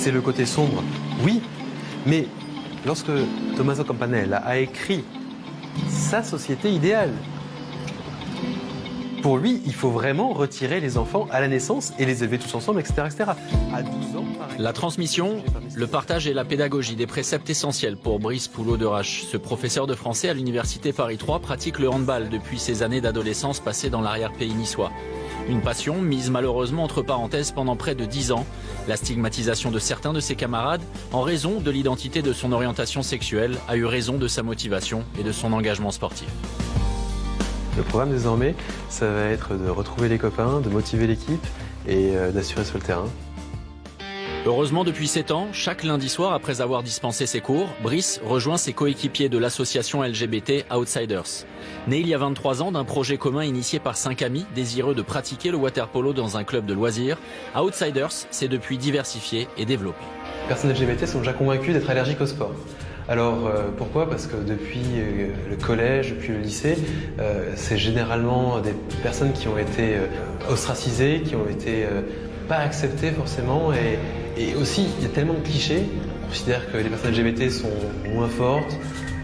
c'est le côté sombre, oui, mais lorsque Tommaso Campanella a écrit sa société idéale, pour lui, il faut vraiment retirer les enfants à la naissance et les élever tous ensemble, etc. etc. À 12 ans, par exemple, La transmission, le partage et la pédagogie, des préceptes essentiels pour Brice Poulot-de-Rache. Ce professeur de français à l'université Paris 3 pratique le handball depuis ses années d'adolescence passées dans l'arrière-pays niçois. Une passion mise malheureusement entre parenthèses pendant près de 10 ans. La stigmatisation de certains de ses camarades, en raison de l'identité de son orientation sexuelle, a eu raison de sa motivation et de son engagement sportif. le programme désormais, ça va être de retrouver les copains, de motiver l'équipe et d'assurer sur le terrain. Heureusement, depuis 7 ans, chaque lundi soir, après avoir dispensé ses cours, Brice rejoint ses coéquipiers de l'association LGBT Outsiders. Né il y a 23 ans d'un projet commun initié par 5 amis désireux de pratiquer le water-polo dans un club de loisirs, Outsiders s'est depuis diversifié et développé. Les personnes LGBT sont déjà convaincues d'être allergiques au sport. Alors pourquoi? Parce que depuis le collège, depuis le lycée, c'est généralement des personnes qui ont été ostracisées, qui ont été pas acceptées forcément, et aussi il y a tellement de clichés. On considère que les personnes LGBT sont moins fortes,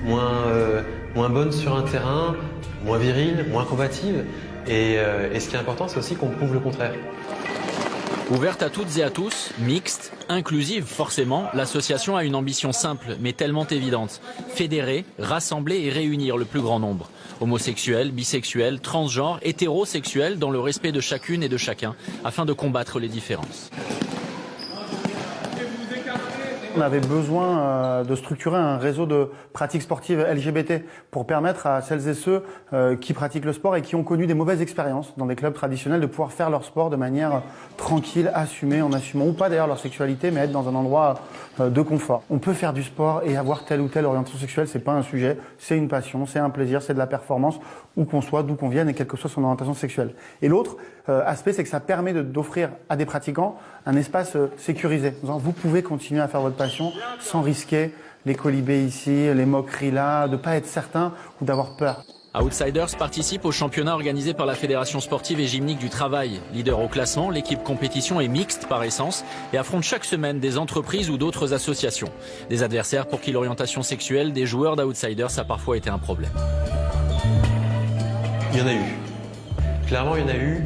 moins bonnes sur un terrain, moins viriles, moins combatives, et ce qui est important, c'est aussi qu'on prouve le contraire. Ouverte à toutes et à tous, mixte, inclusive forcément, l'association a une ambition simple mais tellement évidente. Fédérer, rassembler et réunir le plus grand nombre. Homosexuels, bisexuels, transgenres, hétérosexuels dans le respect de chacune et de chacun afin de combattre les différences. On avait besoin de structurer un réseau de pratiques sportives LGBT pour permettre à celles et ceux qui pratiquent le sport et qui ont connu des mauvaises expériences dans des clubs traditionnels de pouvoir faire leur sport de manière tranquille, assumée, en assumant ou pas d'ailleurs leur sexualité, mais être dans un endroit de confort. On peut faire du sport et avoir telle ou telle orientation sexuelle, c'est pas un sujet, c'est une passion, c'est un plaisir, c'est de la performance, où qu'on soit, d'où qu'on vienne et quelle que soit son orientation sexuelle. Et l'autre aspect, c'est que ça permet d'offrir à des pratiquants un espace sécurisé. Vous pouvez continuer à faire votre passion sans risquer les colibés ici, les moqueries là, de pas être certain ou d'avoir peur. Outsiders participe au championnat organisé par la Fédération sportive et gymnique du travail. Leader au classement, l'équipe compétition est mixte par essence et affronte chaque semaine des entreprises ou d'autres associations. Des adversaires pour qui l'orientation sexuelle des joueurs d'Outsiders a parfois été un problème. Il y en a eu. Clairement, il y en a eu.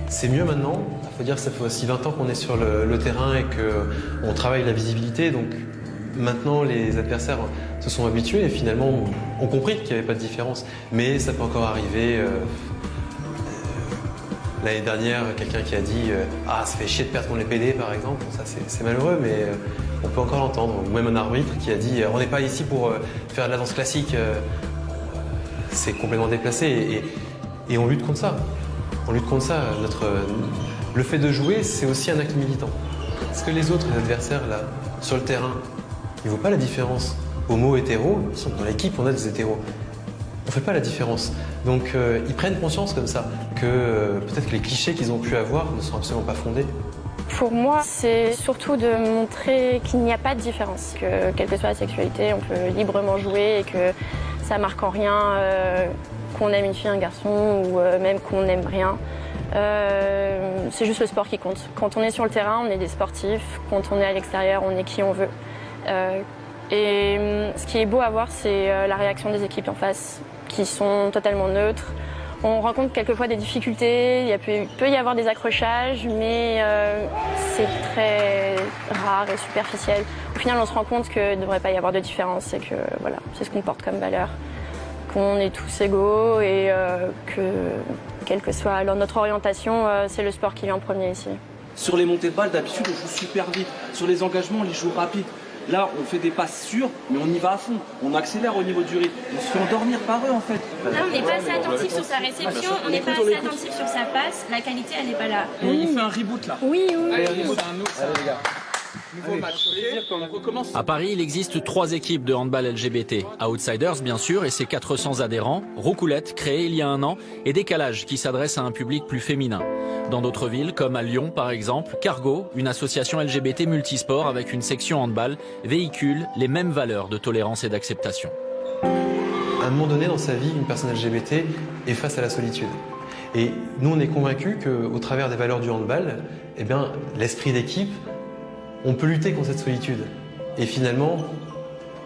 C'est mieux maintenant. Il faut dire que ça fait aussi 20 ans qu'on est sur le terrain et qu'on travaille la visibilité. Donc maintenant, les adversaires se sont habitués et finalement ont compris qu'il n'y avait pas de différence. Mais ça peut encore arriver. L'année dernière, quelqu'un qui a dit « Ah, ça fait chier de perdre contre les PD » par exemple. Ça, c'est malheureux, mais on peut encore l'entendre. Ou même un arbitre qui a dit « On n'est pas ici pour faire de la danse classique. » C'est complètement déplacé et on lutte contre ça. On lutte contre ça. Le fait de jouer, c'est aussi un acte militant. Parce que les autres adversaires, là, sur le terrain, ils ne voient pas la différence. Homo, hétéro, dans l'équipe, on a des hétéros. On ne fait pas la différence. Donc, ils prennent conscience comme ça que peut-être que les clichés qu'ils ont pu avoir ne sont absolument pas fondés. Pour moi, c'est surtout de montrer qu'il n'y a pas de différence. Que, quelle que soit la sexualité, on peut librement jouer et que ça marque en rien qu'on aime une fille, un garçon ou même qu'on n'aime rien. C'est juste le sport qui compte. Quand on est sur le terrain, on est des sportifs. Quand on est à l'extérieur, on est qui on veut. Et ce qui est beau à voir, c'est la réaction des équipes en face, qui sont totalement neutres. On rencontre quelquefois des difficultés, il peut y avoir des accrochages, mais c'est très rare et superficiel. Au final, on se rend compte qu'il ne devrait pas y avoir de différence et que voilà, c'est ce qu'on porte comme valeur. Qu'on est tous égaux et que, quelle que soit notre orientation, c'est le sport qui vient en premier ici. Sur les montées de balles, d'habitude, on joue super vite. Sur les engagements, on les joue rapide. Là, on fait des passes sûres, mais on y va à fond. On accélère au niveau du rythme. On se fait endormir par eux, en fait. Là, on n'est pas assez attentif sur sa réception, on n'est pas assez attentif sur sa passe. La qualité, elle n'est pas là. On fait un reboot, là. Oui, oui. Allez, reboot. Allez, les gars. Nouveau match, on recommence. À Paris, il existe 3 équipes de handball LGBT. Outsiders, bien sûr, et ses 400 adhérents. Roucoulette, créée il y a 1 an, et Décalage, qui s'adresse à un public plus féminin. Dans d'autres villes, comme à Lyon par exemple, Cargo, une association LGBT multisport avec une section handball, véhicule les mêmes valeurs de tolérance et d'acceptation. À un moment donné dans sa vie, une personne LGBT est face à la solitude. Et nous, on est convaincus qu'au travers des valeurs du handball, eh bien, l'esprit d'équipe on peut lutter contre cette solitude et finalement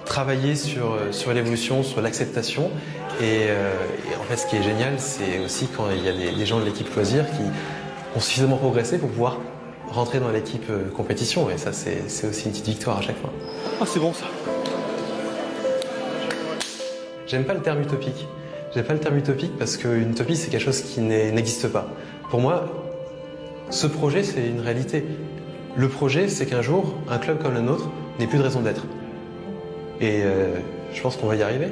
travailler sur l'évolution, sur l'acceptation. Et en fait, ce qui est génial, c'est aussi quand il y a des gens de l'équipe Loisirs qui ont suffisamment progressé pour pouvoir rentrer dans l'équipe compétition. Et ça, c'est aussi une petite victoire à chaque fois. Ah, c'est bon ça. J'aime pas le terme utopique. J'aime pas le terme utopique parce qu'une utopie, c'est quelque chose qui n'existe pas. Pour moi, ce projet, c'est une réalité. Le projet, c'est qu'un jour, un club comme le nôtre n'ait plus de raison d'être. Et je pense qu'on va y arriver.